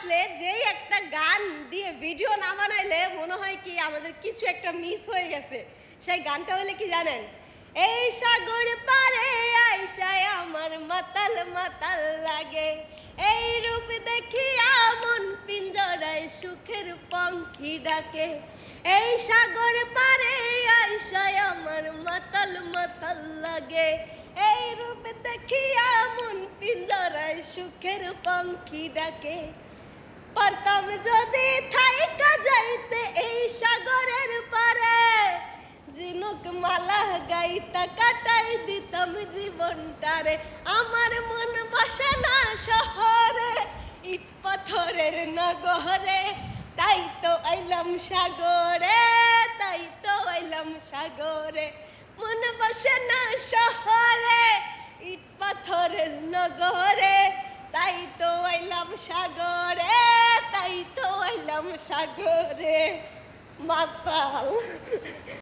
আসলে যেই একটা গান দিয়ে ভিডিও না বানাইলে মনে হয় কি আমাদের কিছু একটা মিস হয়ে গেছে। সেই গানটা হলে কি জানেন? এই সাগর পারে আইসায় আমার মাতাল মাতাল লাগে, এই রূপ দেখিয়া মন পিঞ্জরায় সুখের পঙ্খী ডাকে। এই সাগর পারে আইসায় আমার মাতাল মাতাল লাগে, এই রূপ দেখিয়া মন পিঞ্জরায় সুখের পঙ্খী ডাকে। পারতাম যদি থাইকা যাইতে এই সাগরের পারে, ঝিনুক মালা গাইতা কাটাই দিতাম জীবনটারে। আমার মন বসে না শহরে, ইট পাথরের নগরে, তাই তো আইলাম সাগরে, তাই তো আইলাম সাগরে। মন বসে না শহরে, ইট পাথরের নগরে, তাই তো আইলাম সাগরে, তাই তো আইলাম সাগরে। মাতাল।